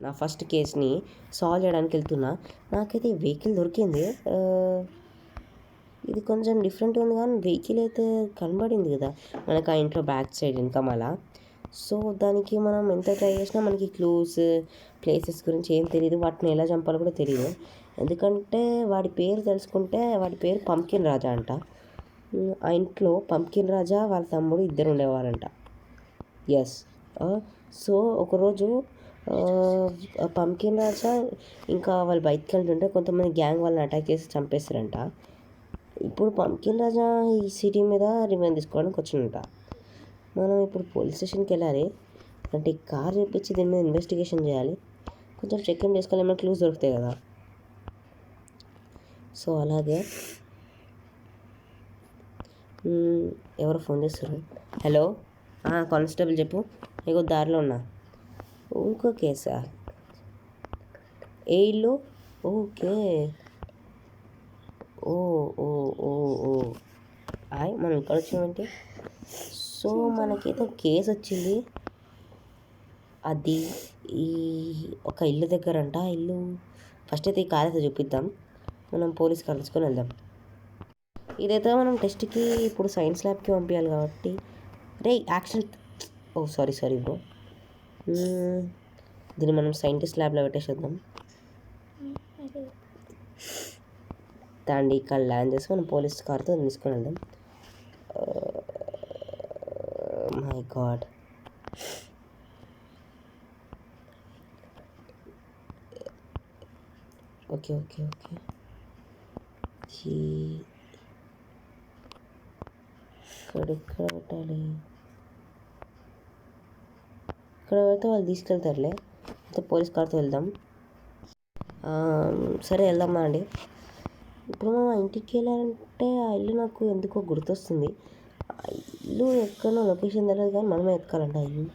నా first కేస్ని solve చేయడానికి వెళ్తున్నా. నాకైతే ఈ వెహికల్ దొరికింది. ఇది కొంచెం డిఫరెంట్ ఉంది కానీ వెహికల్ అయితే కనబడింది కదా మనకు ఆ ఇంట్లో బ్యాక్ సైడ్ వెనకమాల. సో దానికి మనం ఎంత ట్రై చేసినా మనకి క్లూస్ ప్లేసెస్ గురించి ఏం తెలియదు, వాటిని ఎలా చంపాలో కూడా తెలియదు. ఎందుకంటే వాడి పేరు తెలుసుకుంటే వాడి పేరు పంకిన్ రాజా అంట. ఆ ఇంట్లో పంకిన్ రాజా వాళ్ళ తమ్ముడు ఇద్దరు ఉండేవారంట. ఎస్. సో ఒకరోజు పంకిన్ రాజా ఇంకా వాళ్ళు బయటకు వెళ్తుంటే కొంతమంది గ్యాంగ్ వాళ్ళని అటాక్ చేసి చంపేస్తారంట. ఇప్పుడు పంకిన్ రాజా ఈ సిటీ మీద రివెంజ్ తీసుకోవడానికి వచ్చిందంట. మనం ఇప్పుడు పోలీస్ స్టేషన్కి వెళ్ళాలి, అంటే కార్ చూపించి దీని మీద ఇన్వెస్టిగేషన్ చేయాలి, కొంచెం చెక్ ఇన్ చేసుకోవాలి, ఏమైనా క్లూస్ దొరుకుతాయి కదా. సో అలాగే ఎవరు ఫోన్ చేస్తారు? హలో, కానిస్టేబుల్ చెప్పు. ఇగో దారిలో ఉన్నా. ఇంకో కేసా? ఏ ఇల్లు? ఓకే. ఓ ఓ ఓ ఓ మనం ఇక్కడ వచ్చామంటే సో మనకైతే కేసు వచ్చింది. అది ఈ ఒక ఇల్లు దగ్గర అంట. ఇల్లు ఫస్ట్ అయితే ఈ కార్ అయితే చూపిద్దాం, మనం పోలీస్ కార్ తీసుకొని వెళ్దాం. ఇదైతే మనం టెస్ట్కి ఇప్పుడు సైన్స్ ల్యాబ్కి పంపించాలి కాబట్టి రే యాక్షన్ సారీ బ్రో, దీన్ని మనం సైంటిస్ట్ ల్యాబ్లో పెట్టేసేద్దాం. దాన్ని ఇక్కడ ల్యాండ్ చేసి మనం పోలీస్ కార్తో తీసుకొని వెళ్దాం. మై గాడ్, ఓకే ఇక్కడ పెట్టాలి. ఇక్కడ పెడితే వాళ్ళు తీసుకెళ్తారులే. అయితే పోలీస్ కార్తో వెళ్దాం. సరే వెళ్దామా అండి. ఇప్పుడు మనం ఆ ఇంటికి వెళ్ళాలంటే ఆ ఇల్లు నాకు ఎందుకో గుర్తొస్తుంది. ఆ ఇల్లు ఎక్కడో లొకేషన్ తెలియదు కానీ మనమే ఎత్తుకాలంట ఆ ఇల్లు.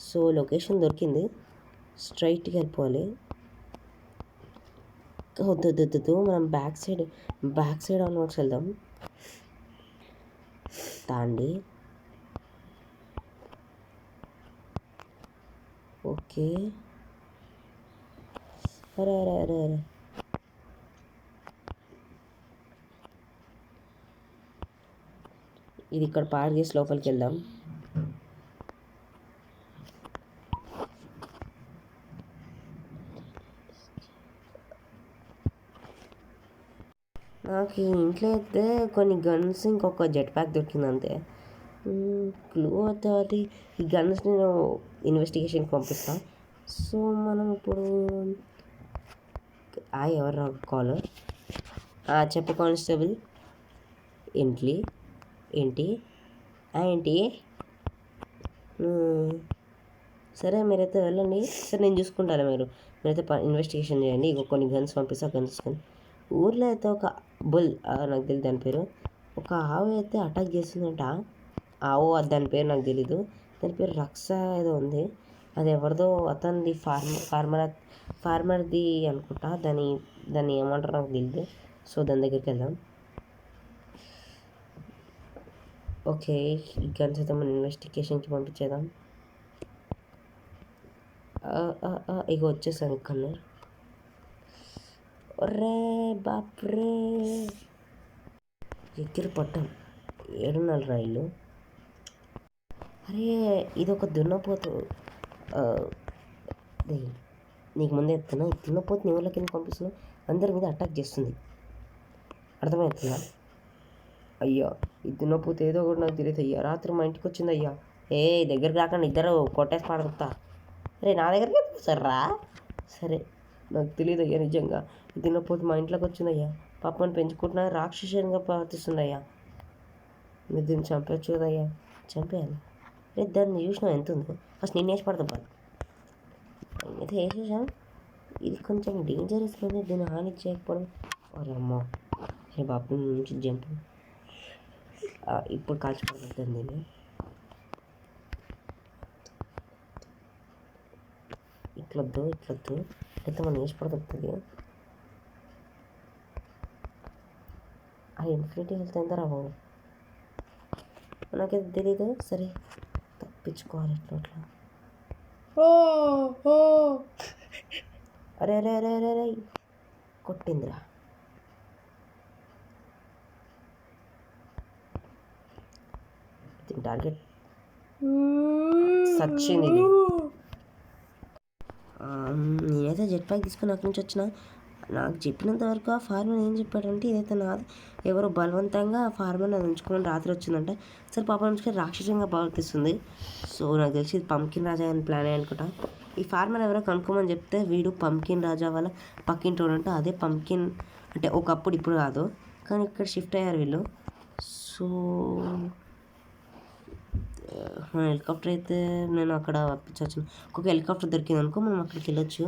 సో లొకేషన్ దొరికింది, స్ట్రైట్గా వెళ్ళిపోవాలి. వద్దు మనం బ్యాక్ సైడ్ ఆన్వర్డ్స్ వెళ్దాం. తాండి. ఓకే. అరే ఇది ఇక్కడ పార్క్ చేసి లోపలికి వెళ్దాం. నాకు ఈ ఇంట్లో అయితే కొన్ని గన్స్ ఇంకొక జెట్ ప్యాక్ దొరికింది అంతే. క్లూ అవుతుంది. ఈ గన్స్ నేను ఇన్వెస్టిగేషన్కి పంపిస్తాను. సో మనం ఇప్పుడు ఎవరు కాల్? చెప్పు కానిస్టేబుల్. ఏంటి ఏంటి? సరే మీరైతే వెళ్ళండి. సరే నేను చూసుకుంటాను, మీరైతే ఇన్వెస్టిగేషన్ చేయండి. ఇక కొన్ని గన్స్ పంపిస్తా, గన్స్ తీసుకొని. ఊర్లో అయితే ఒక బుల్, నాకు తెలియదు దాని పేరు, ఒక ఆవు అయితే అటాక్ చేస్తుందంట. ఆవు దాని పేరు నాకు తెలీదు, దాని పేరు రక్ష ఏదో ఉంది. అది ఎవరిదో అతనిది ఫార్మర్ది అనుకుంటా. దాన్ని ఏమంటారో నాకు తెలియదు. సో దాని దగ్గరికి వెళ్దాం. ఓకే, ఈ గన్స్ అయితే మనం ఇన్వెస్టిగేషన్కి పంపించేద్దాం. ఇక వచ్చేసాను ఇక్కడ. ఒరే బాప్రే, ఎక్కిరి పట్టం. 7:30 రైలు. అరే ఇదొక దున్నపోతు. నీకు ముందే చెప్తున్నా, ఈ దున్నపోతు నీ ఊళ్ళకి ఎందుకు పంపిస్తున్నావు? అందరి మీద అటాక్ చేస్తుంది, అర్థమవుతుందా? అయ్యా ఈ దున్నపోతు ఏదో కూడా నాకు తెలియదు అయ్యా. రాత్రి మా ఇంటికి వచ్చింది అయ్యా. దగ్గరికి రాకుండా ఇద్దరు కొట్టేసి పాడుతా. రే నా దగ్గరికి ఎందుకు వస్తారా? సరే నాకు తెలియదు అయ్యా, నిజంగా ఈ దున్నపోతు మా ఇంట్లోకి వచ్చిందయ్యా. పాపని పెంచుకుంటున్నా, రాక్షసంగా ప్రవర్తిస్తుందయ్యా. మీరు దీన్ని చంపేయచ్చు కదయ్యా. చంపేయాలి. రే దాన్ని చూసినా ఎంత ఉందో, ఫస్ట్ నేను వేసి పడతాం పాలు అయితే వేసేసాం. ఇది కొంచెం డేంజరస్ కానీ దీన్ని హాని చేయకపోవడం. అరే అమ్మో, అరే బాబు నుంచి జంప్. ఇప్పుడు కాల్చిపోతుంది దీన్ని. ఇట్లొద్దు అయితే మనం వేసి పడుతుంది. ఆ ఇన్ఫినిటీ హెల్త్ ఎంత రా బాబు, నాకైతే తెలీదు. సరే తప్పించుకోవాలి ఎట్లా. అరే అరే అరే అరే అరే కొట్టిందిరా. టార్గెట్ సచ్చింది ఇది. నేనైతే జెట్ ప్యాక్ తీసుకుని అక్కడి నుంచి వచ్చిన. నాకు చెప్పినంత వరకు ఆ ఫార్మర్ ఏం చెప్పాడంటే ఇదైతే నాది, ఎవరో బలవంతంగా ఆ ఫార్మర్ అది ఉంచుకుని రాత్రి వచ్చిందంట. సరే పాప నుంచి రాక్షసంగా ప్రవర్తిస్తుంది. సో నాకు తెలిసి ఇది పంకిన్ రాజా అని ప్లాన్ అనుకుంటా. ఈ ఫార్మర్ ఎవరో కనుక్కోమని చెప్తే వీడు పంకిన్ రాజా వాళ్ళ పక్కింటోడు అంటే అదే పంకిన్ అంటే ఒకప్పుడు, ఇప్పుడు కాదు కానీ ఇక్కడ షిఫ్ట్ అయ్యారు వీళ్ళు. సో మన హెలికాప్టర్ అయితే నేను అక్కడ పంపించవచ్చు. ఒక హెలికాప్టర్ దొరికింది అనుకో మనం అక్కడికి వెళ్ళొచ్చు.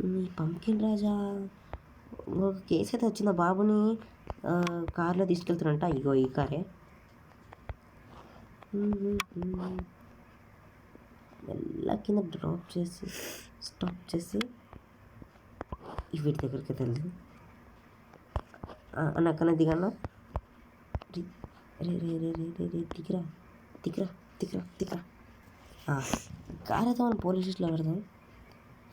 ఈ పంకిన్ రాజా ఒక కేసు అయితే వచ్చింది, ఆ బాబుని కార్లో తీసుకెళ్తున్నంట. ఇగో ఈ కారే. మెల్ల కింద డ్రాప్ చేసి స్టాప్ చేసి వీటి దగ్గరికి వెళ్తుంది. నాకన్నా దిగన్నా రే రే రే రే రే రే దిగిరా దిగిరా దిగిరా దిగిరా. కార్ అయితే మనం పోలీస్ స్టేషన్లో పెడదాం.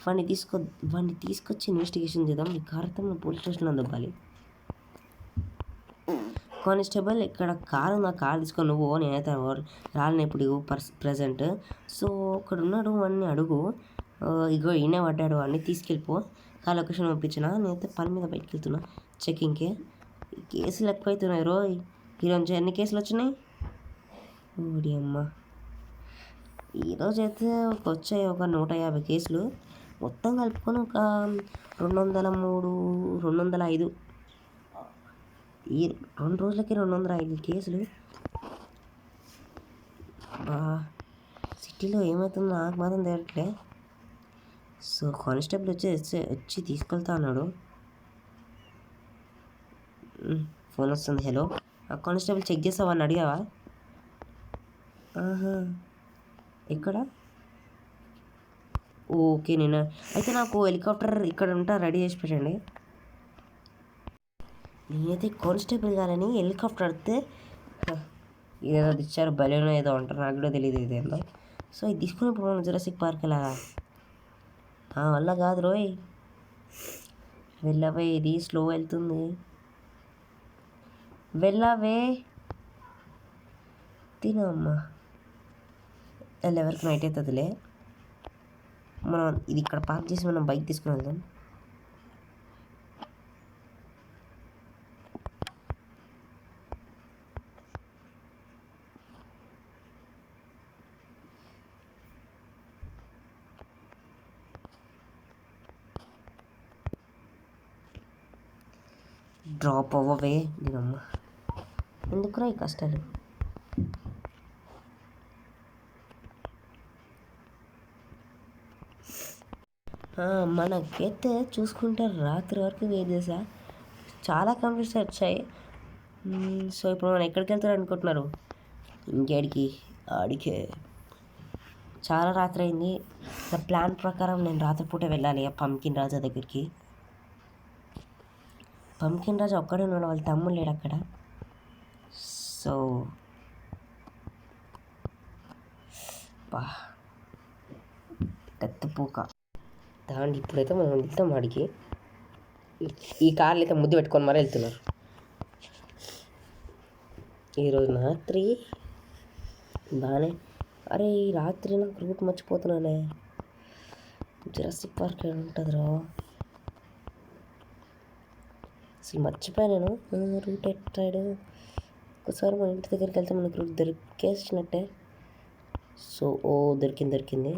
వాడిని తీసుకొచ్చి ఇన్వెస్టిగేషన్ చేద్దాం. ఈ కార్ అయితే మనం పోలీస్ స్టేషన్లో దొబ్బాలి. కానిస్టేబుల్ ఇక్కడ కారు నా కారు తీసుకొని నువ్వు, నేనైతే రాలని ఇప్పుడు ప్రజెంట్. సో ఇక్కడ ఉన్నాడు, వాడిని అడుగు. ఇగో ఈయనే పడ్డాడు, వాడిని తీసుకెళ్ళిపో. ఆ లొకేషన్ పంపించిన. నేనైతే పని మీద బయటకు వెళ్తున్నా చెక్కింగ్కి. కేసులు ఎక్కువైతున్నాయి రోయ్. ఈరోజు ఎన్ని కేసులు వచ్చినాయి? ఓడి అమ్మ, ఈరోజు అయితే వచ్చాయి ఒక 150 కేసులు. మొత్తం కలుపుకొని ఒక 203, 205. ఈ 2 రోజులకి 205 కేసులు. సిటీలో ఏమవుతుందో నాకు మాత్రం తెలియట్లే. సో కానిస్టేబుల్ వచ్చి తీసుకెళ్తా అన్నాడు. ఫోన్ వస్తుంది. హలో కానిస్టేబుల్, చెక్ చేసావా అని అడిగావా? ఎక్కడ? ఓకే, నేను అయితే నాకు హెలికాప్టర్ ఇక్కడ ఉంటా, రెడీ చేసి పెట్టండి. నేనైతే కానిస్టేబుల్ గారని హెలికాప్టర్ అడితే ఏదో ఇచ్చారు, బలూన్ ఏదో అంటారు, నాకు కూడా తెలియదు ఇదేందో. సో ఇది తీసుకుని పోవడం జురాసిక్ పార్క్ లాగా వల్ల కాదు రోయ్. వెళ్ళవే, ఇది స్లో వెళ్తుంది. వెళ్ళవే తినమ్మా. ఎవరికి నైట్ అవుతుందిలే. మనం ఇది ఇక్కడ పార్క్ చేసి మనం బైక్ తీసుకుని వెళ్దాం. డ్రాప్ అవ్వవే నేనమ్మ, ఎందుకురా ఈ కష్టాలు. మనకైతే చూసుకుంటే రాత్రి వరకు వెయిట్ చేసా, చాలా కంప్లీట్స్ వచ్చాయి. సో ఇప్పుడు మనం ఎక్కడికి వెళ్తారు అనుకుంటున్నారు? ఇంకేడికి, ఆడికే. చాలా రాత్రి అయింది. నా ప్లాన్ ప్రకారం నేను రాత్రిపూట వెళ్ళాలి ఆ పంకిన్ రాజా దగ్గరికి. పంకిన్ రాజా ఒక్కడే ఉన్నాడు, వాళ్ళ తమ్ముడు లేడు అక్కడ. సో కత్తిపోక దాంట్లో ఇప్పుడైతే మనం వెళ్తాం వాడికి. ఈ కార్లు అయితే ముద్దు పెట్టుకొని మరీ వెళ్తున్నారు. ఈరోజు రాత్రి బాగానే. అరే ఈ రాత్రి నాకు రూట్ మర్చిపోతున్నానే. జురాసిక్ పార్క్ ఏమి ఉంటుందిరా, అసలు మర్చిపోయా నేను. రూట్ ఎట్టాడు. ఒకసారి మన ఇంటి దగ్గరికి వెళ్తే మనకు రూట్ దొరికేసినట్టే. సో దొరికింది.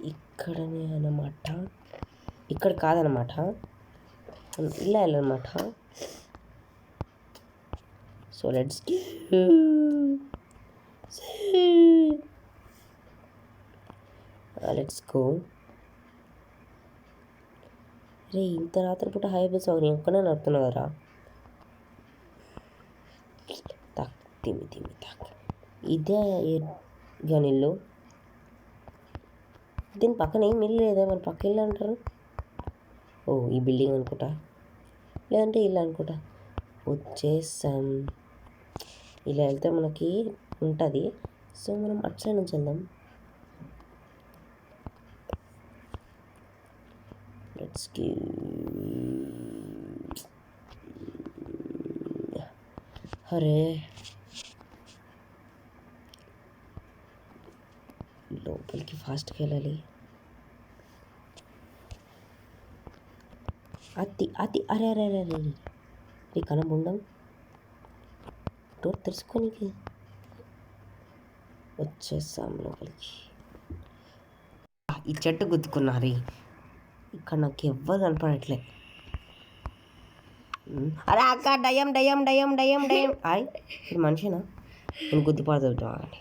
ఇక్కడనే అన్నమాట, ఇక్కడ కాదనమాట, ఇలా వెళ్ళనమాట. So let's go. రే ఇంత రాత్రిపూట హైవే సాగు నేను ఒక్కనే నడుతున్నా కదరా. తిమ్మి ఇదే గనిల్లు. దీని పక్కన ఏం ఇల్లు లేదా? మన పక్క ఇల్లు అంటారు. ఈ బిల్డింగ్ అనుకుంటా, లేదంటే ఇల్లు అనుకుంటా. వచ్చేసాం. ఇలా వెళ్తే మనకి ఉంటుంది. సో మనం అటు సైడ్ నుంచి వెళ్దాం. Let's give. అరే లోపలికి ఫాస్ట్గా వెళ్ళాలి. అతి అరే అరే అరే అరే నీ కనం ఉండం డోర్ తెలుసుకోనికి వచ్చేసాం లోపలికి. ఈ చెట్టు గుద్దుకున్నారు. ఇక్కడ నాకు ఎవ్వరు కనపడట్లే. అరే అక్క డయం డయం డయం డయం డయం. ఇది మనిషినా? నేను గుద్దిపడుతుంటా అని.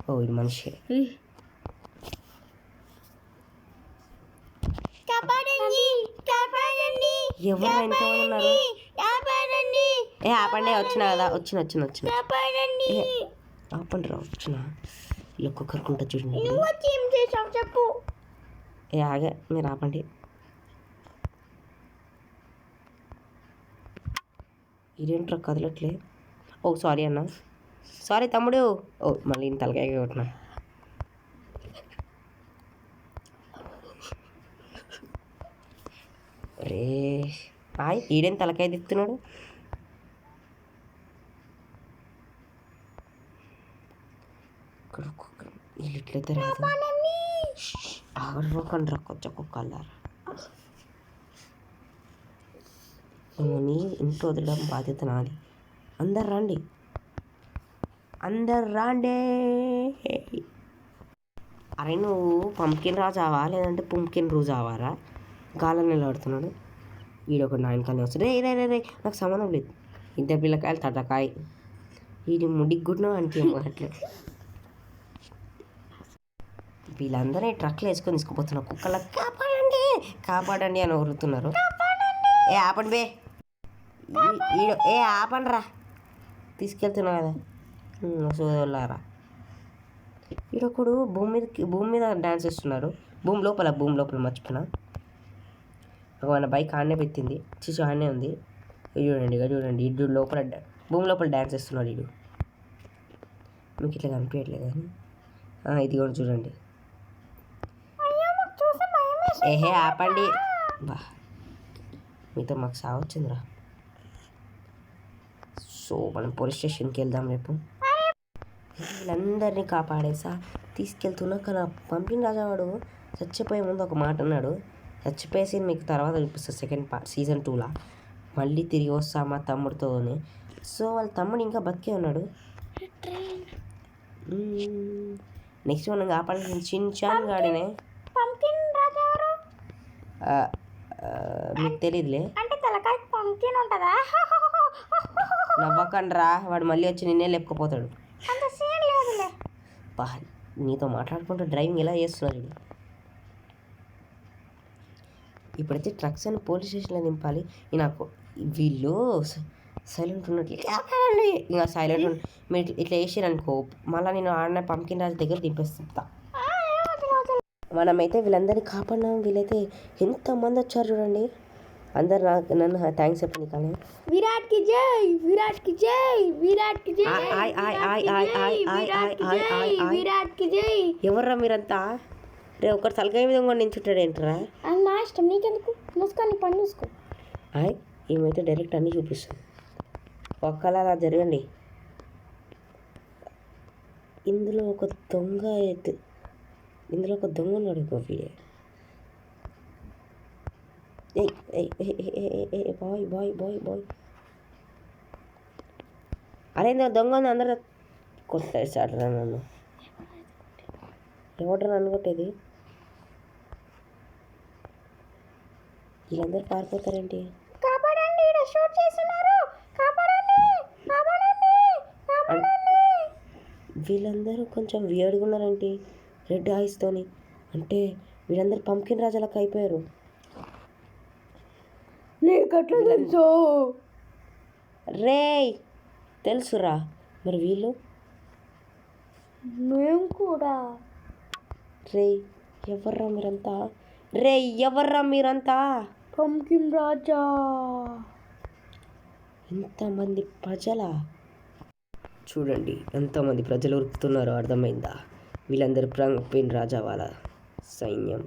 ఓ ఇది మనిషి. ఎవరు ఎంతమంది ఉన్నారు? ఆపండి. వచ్చిన కదా వచ్చిన ఆపండి రా. వచ్చిన ఇలా ఒక్కొక్కరుకుంటా చూడండి. చెప్పు. ఆగే మీరు ఆపండి. ఇదేంట్రా కదలట్లే. ఓ సారీ అన్న. సారీ తమ్ముడు. ఓ మళ్ళీ తలకాయ కొట్టినా. రే ఈడేం తలకాయ తిప్పుతున్నాడు. వీళ్ళు ఇట్లయితే రాదు. ఆగడకండి రా కొంచెం కుక్కల్లారా. నీ ఇంట్లో వదలడం బాధ్యత నాది. అందరు రండి. అరే నువ్వు పంకిన్ రాజావా లేదంటే పుంకిన్ రోజావారా? గాలం నిలబడుతున్నాడు. వీడొకటి 9 కాలనీ వస్తాడు. రే నాకు సంబంధం లేదు. ఇద్దరు పిల్లకాయలు తటకాయ. వీడి ముడికి గుడ్న అనికేమో అట్లే. వీళ్ళందరూ ట్రక్లో వేసుకొని తీసుకుపోతున్నారు. కుక్కల కాపాడండి అని ఊరుతున్నారు. ఆపండి బే. ఆపండి రా. తీసుకెళ్తున్నావు కదా సోదరులారా. ఈడొకడు భూమి మీద డ్యాన్స్ చేస్తున్నారు. భూమి లోపల మర్చిపోయినా. మన బైక్ ఆడనే పెట్టింది. చిచ్చు ఆడనే ఉంది. చూడండి ఇడు భూమి లోపల డ్యాన్స్ చేస్తున్నాడు. ఇడు మీకు ఇట్లా కనిపించట్లేదు కానీ ఇది కూడా చూడండి. ఆపండి బా. మీతో మాకు సావచ్చిందిరా. సో మనం పోలీస్ స్టేషన్కి వెళ్దాం రేపు. వీళ్ళందరినీ కాపాడేసా తీసుకెళ్తున్నా. కానీ పంపిన రాజావాడు చచ్చిపోయే ముందు ఒక మాట అన్నాడు. చచ్చిపోయేసి మీకు తర్వాత చూపిస్తా సెకండ్ పార్ట్ సీజన్ 2లా. మళ్ళీ తిరిగి వస్తా మా తమ్ముడితోనే. సో వాళ్ళ తమ్ముడు ఇంకా బతికే ఉన్నాడు. నెక్స్ట్ మనం కాపాడాల్సిన చిన్చాన్ గాడినే. మీకు తెలియదులే. నవ్వకండి రా. వాడు మళ్ళీ వచ్చి నిన్నే లేపుకపోతాడు. నీతో మాట్లాడుకుంటూ డ్రైవింగ్ ఎలా చేస్తున్నారు. ఇప్పుడైతే ట్రక్స్ అని పోలీస్ స్టేషన్లో దింపాలి. నాకు వీళ్ళు సైలెంట్ ఉన్నట్లు ఇంకా సైలెంట్ మీరు ఇట్లా వేసారనుకో మళ్ళీ నేను ఆడిన పంకిన్ రాజు దగ్గర దింపేస్తా. మనమైతే వీళ్ళందరినీ కాపాడినాం. వీళ్ళైతే ఎంతమంది వచ్చారు చూడండి. అందరు నన్ను థ్యాంక్స్ చెప్పండి. కానీ విరాట్కి జై, విరాట్కి జై, విరాట్కి జై, విరాట్కి జై. ఎవర్రా మీరంతా? రే ఒకటి తలకాయ మీద కూడా నించుంటాడు ఏంటరా? నా ఇష్టం, నీకెందుకు? మూసుకొని పని చూసుకో. ఏమైతే డైరెక్ట్ అన్నీ చూపిస్తుంది. ఒక్కలా అలా జరగండి. ఇందులో ఒక దొంగ ఉన్నాడు. Video boy. అరే దొంగ ఉంది. అందరూ కొట్టేసాడు నన్ను. ఎవడరా నన్ను కొట్టేది? వీళ్ళందరూ పారిపోతారేంటి? కాపాడండి, షూట్ చేస్తున్నారు. కాపాడండి. వీళ్ళందరూ కొంచెం వియర్డ్గా ఉన్నారేంటి రెడ్ ఐస్తోని? అంటే వీళ్ళందరూ పంకిన్ రాజాలకు అయిపోయారు. నీకట్లా తెలుసు? రే తెలుసురా. మరి వీళ్ళు? మేము కూడా. ఎవర్రా మీరంతా? పంకిన్ రాజా. ఇంతమంది ప్రజల చూడండి, ఎంతమంది ప్రజలు ఉరుకుతున్నారో అర్థమైందా? వీళ్ళందరూ పంకిన్ రాజా వాళ్ళ సైన్యం.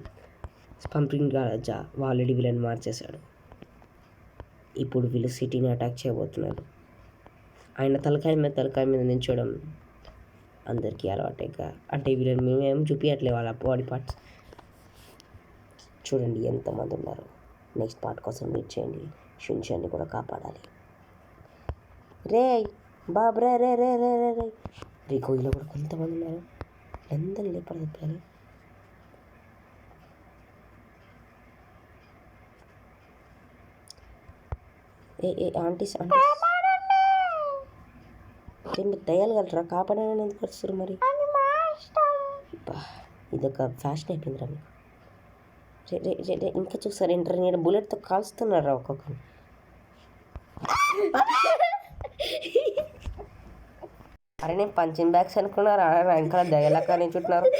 పంపింగ్ రాజా ఆల్రెడీ వీళ్ళని మార్చేశాడు. ఇప్పుడు వీళ్ళు సిటీని అటాక్ చేయబోతున్నారు. ఆయన తలకాయ మీద నించోవడం అందరికీ అలవాటేగా. అంటే వీళ్ళని మేమేం చూపించట్లేదు వాళ్ళ బాడీ పార్ట్స్. చూడండి ఎంతమంది ఉన్నారు. నెక్స్ట్ పార్ట్ కోసం వెయిట్ చేయండి. షిన్చాన్ని కూడా కాపాడాలి. రే బాబ్రే రే రే రే రే రే రే గోయిలో కూడా కొంతమంది ఉన్నారు. అందరినీ లేపడాలి. ఏ ఆంటీస్ మీరు దయ్యాలుగలరా? కాపాడాలని ఎందుకు వస్తారు మరి? ఇదొక ఫ్యాషన్ అయిపోయిందిరా మీకు. రే ఇంకా చూస్తారు ఏంటారు? నేను బుల్లెట్తో కాల్స్తున్నారా ఒక్కొక్కరు. అరే నేను పంచింగ్ బ్యాగ్స్ అనుకున్నారా? ఇంకా దయ్యాలక్క నుంచి చుట్టున్నారు.